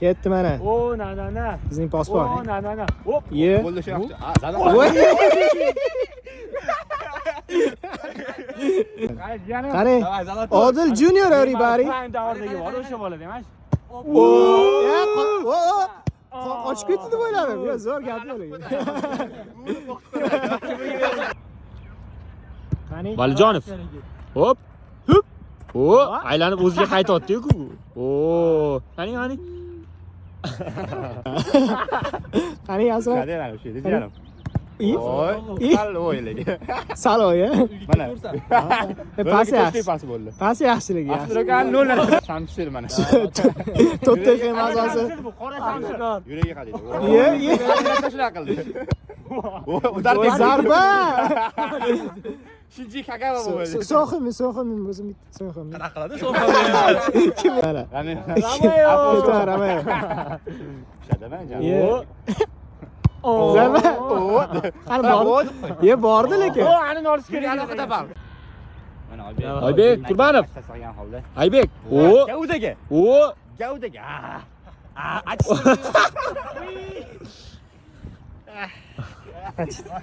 Ketdi mana. O, na. Bizning pasport. O, na. Hop. Ye. Bo'ldi shu yoqda. Ha, zada. Qarang. Odil Junior everybody. Prime davrdagi bor o'sha bola demak. Ya, qochib ketdi deb o'yladim. Yo, zo'r gap bo'ldi. Qani? Valijonov. Hop. Hup. O, aylanib o'ziga qaytayotdi-ku. O, qani. Qani asra? Qadar shu yerda jiyanim. Oy. Sal o'ylaydi. Salo ya. Mana. Pasi yaxshi. Pasi bo'ldi. Pasi yaxshiligi yaxshi. Astrogan 0 Shamshir mana. To'rtta mazasi. Qora samsir. Yuragiga qadaydi. Ye. Shunaqa qildi. Voy zarba. Shinji Kagawa bo'ldi. So'ximi o'zim so'ximi. Qanaqa qiladi so'ximi? Kim mana? Ramayo. Shadama jan. Ye. Zarba. Qani bor? Ye, bordi lekin. O, ani olish kerak. Aloqada bor. Mana Oybek Qurbanov. Tashlagan holda. Aybek. O, Gavdaga. o. Gavdaga.